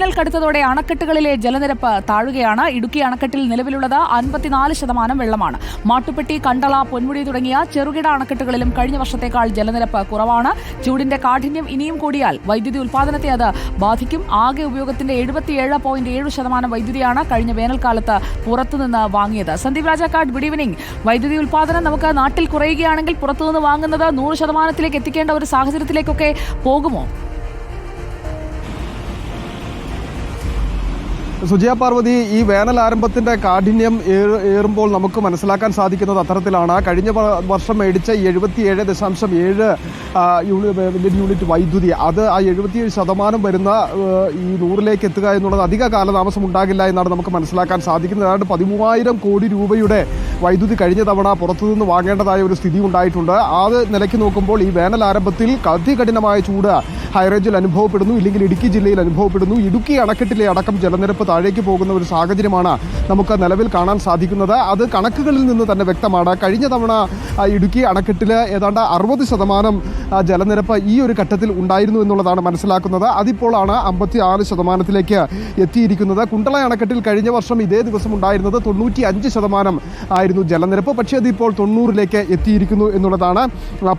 വേനൽ കടുത്തതോടെ അണക്കെട്ടുകളിലെ ജലനിരപ്പ് താഴുകയാണ്. ഇടുക്കി അണക്കെട്ടിൽ നിലവിലുള്ളത് 54% വെള്ളമാണ്. മാട്ടുപ്പെട്ടി, കണ്ടള, പൊന്മുടി തുടങ്ങിയ ചെറുകിട അണക്കെട്ടുകളിലും കഴിഞ്ഞ വർഷത്തേക്കാൾ ജലനിരപ്പ് കുറവാണ്. ചൂടിന്റെ കാഠിന്യം ഇനിയും കൂടിയാൽ വൈദ്യുതി ഉൽപ്പാദനത്തെ അത് ബാധിക്കും. ആകെ ഉപയോഗത്തിന്റെ 77.7% വൈദ്യുതിയാണ് കഴിഞ്ഞ വേനൽക്കാലത്ത് പുറത്തുനിന്ന് വാങ്ങിയത്. Sandeep Rajakkad, good evening. വൈദ്യുതി ഉൽപ്പാദനം നമുക്ക് നാട്ടിൽ കുറയുകയാണെങ്കിൽ പുറത്തുനിന്ന് വാങ്ങുന്നത് 100% എത്തിക്കേണ്ട ഒരു സാഹചര്യത്തിലേക്കൊക്കെ പോകുമോ? സുജയ പാർവതി, ഈ വേനൽ ആരംഭത്തിന്റെ കാഠിന്യം ഏറുമ്പോൾ നമുക്ക് മനസ്സിലാക്കാൻ സാധിക്കുന്നത് അത്തരത്തിലാണ്. കഴിഞ്ഞ വർഷം മേടിച്ച 77.7 യൂണിറ്റ് വൈദ്യുതി, അത് ആ 77% വരുന്ന ഈ 100ലേക്ക് എത്തുക എന്നുള്ളത് അധിക കാലതാമസം ഉണ്ടാകില്ല എന്നാണ് നമുക്ക് മനസ്സിലാക്കാൻ സാധിക്കുന്നത്. ഏതാണ്ട് 13,000 കോടി രൂപയുടെ വൈദ്യുതി കഴിഞ്ഞ തവണ പുറത്തുനിന്ന് വാങ്ങേണ്ടതായ ഒരു സ്ഥിതി ഉണ്ടായിട്ടുണ്ട്. ആ നിലയ്ക്ക് നോക്കുമ്പോൾ ഈ വേനൽ ആരംഭത്തിൽ അതികഠിനമായ ചൂട് ഹൈറേഞ്ചിൽ അനുഭവപ്പെടുന്നു, ഇല്ലെങ്കിൽ ഇടുക്കി ജില്ലയിൽ അനുഭവപ്പെടുന്നു. ഇടുക്കി അണക്കെട്ടിലെ അടക്കം ജലനിരപ്പ് താഴേക്ക് പോകുന്ന ഒരു സാഹചര്യമാണ് നമുക്ക് നിലവിൽ കാണാൻ സാധിക്കുന്നത്. അത് കണക്കുകളിൽ നിന്ന് തന്നെ വ്യക്തമാണ്. കഴിഞ്ഞ തവണ ഇടുക്കി അണക്കെട്ടിൽ ഏതാണ്ട് 60% ജലനിരപ്പ് ഈ ഒരു ഘട്ടത്തിൽ ഉണ്ടായിരുന്നു എന്നുള്ളതാണ് മനസ്സിലാക്കുന്നത്. അതിപ്പോഴാണ് 54%ലേക്ക് എത്തിയിരിക്കുന്നത്. കുണ്ടള അണക്കെട്ടിൽ കഴിഞ്ഞ വർഷം ഇതേ ദിവസം ഉണ്ടായിരുന്നത് 95% ആയിരുന്നു ജലനിരപ്പ്. പക്ഷേ അതിപ്പോൾ 90ലേക്ക് എത്തിയിരിക്കുന്നു എന്നുള്ളതാണ്.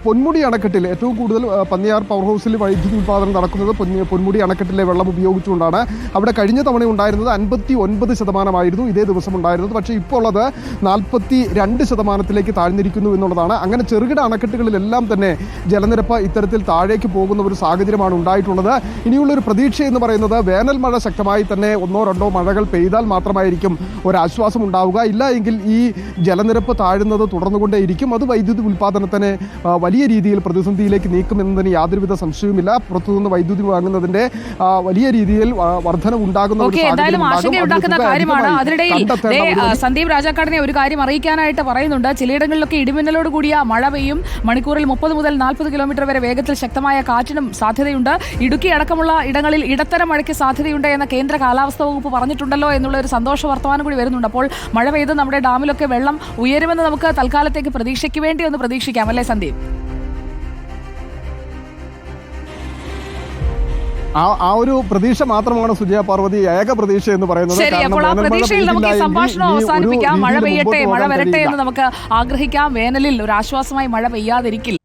പൊന്മുടി അണക്കെട്ടിൽ ഏറ്റവും കൂടുതൽ പന്നിയാർ പവർ ഹൗസിൽ വൈദ്യുതി ഉൽപ്പാദനം നടക്കുന്നത് പൊന്മുടി അണക്കെട്ടിലെ വെള്ളം ഉപയോഗിച്ചുകൊണ്ടാണ്. അവിടെ കഴിഞ്ഞ തവണ ഉണ്ടായിരുന്നത് 59% ആയിരുന്നു ഇതേ ദിവസം ഉണ്ടായിരുന്നത്. പക്ഷേ ഇപ്പോൾ അത് 42%ലേക്ക് താഴ്ന്നിരിക്കുന്നു എന്നുള്ളതാണ്. അങ്ങനെ ചെറുകിട അണക്കെട്ടുകളിലെല്ലാം തന്നെ ജലനിരപ്പ് ഇത്തരത്തിൽ താഴേക്ക് പോകുന്ന ഒരു സാഹചര്യമാണ് ഉണ്ടായിട്ടുള്ളത്. ഇനിയുള്ളൊരു പ്രതീക്ഷ എന്ന് പറയുന്നത് വേനൽ മഴ ശക്തമായി തന്നെ 1-2 മഴകൾ പെയ്താൽ മാത്രമായിരിക്കും ഒരാശ്വാസം ഉണ്ടാവുക. ഇല്ല എങ്കിൽ ഈ ജലനിരപ്പ് താഴുന്നത് തുടർന്നുകൊണ്ടേയിരിക്കും. അത് വൈദ്യുതി ഉൽപ്പാദനത്തിന് വലിയ രീതിയിൽ പ്രതിസന്ധിയിലേക്ക് നീക്കുമെന്നതിന് യാതൊരുവിധ സംശയവുമില്ല. പുറത്തുനിന്ന് വൈദ്യുതി വാങ്ങുന്നതിന്റെ വലിയ രീതിയിൽ വർധന ഉണ്ടാകുന്ന ആശങ്കയുണ്ടാക്കുന്ന കാര്യമാണ്. അതിനിടയിൽ സന്ദീപ് രാജാക്കാടിനെ ഒരു കാര്യം അറിയിക്കാനായിട്ട് പറയുന്നുണ്ട്. ചിലയിടങ്ങളിലൊക്കെ ഇടിമിന്നലോട് കൂടിയ മഴ പെയ്യും. മണിക്കൂറിൽ 30 മുതൽ 40 കിലോമീറ്റർ വരെ വേഗത്തിൽ ശക്തമായ കാറ്റിനും സാധ്യതയുണ്ട്. ഇടുക്കി അടക്കമുള്ള ഇടങ്ങളിൽ ഇടത്തരം മഴയ്ക്ക് സാധ്യതയുണ്ട് എന്ന കേന്ദ്ര കാലാവസ്ഥാ വകുപ്പ് പറഞ്ഞിട്ടുണ്ടല്ലോ എന്നുള്ള ഒരു സന്തോഷ വർത്തമാനം കൂടി വരുന്നുണ്ട്. അപ്പോൾ മഴ പെയ്ത് നമ്മുടെ ഡാമിലൊക്കെ വെള്ളം ഉയരുമെന്ന് നമുക്ക് തൽക്കാലത്തേക്ക് പ്രതീക്ഷയ്ക്ക് വേണ്ടി ഒന്ന് പ്രതീക്ഷിക്കാം, അല്ലേ സന്ദീപ്? ആ ഒരു പ്രതീക്ഷ മാത്രമാണ് സുജയ പാർവതി ഏക പ്രതീക്ഷ എന്ന് പറയുന്നത്. ശരി, അപ്പോൾ ആ പ്രതീക്ഷയിൽ നമുക്ക് ഈ സംഭാഷണം അവസാനിപ്പിക്കാം. മഴ പെയ്യട്ടെ, മഴ വരട്ടെ എന്ന് നമുക്ക് ആഗ്രഹിക്കാം. വേനലിൽ ഒരു ആശ്വാസമായി മഴ പെയ്യാതിരിക്കിൽ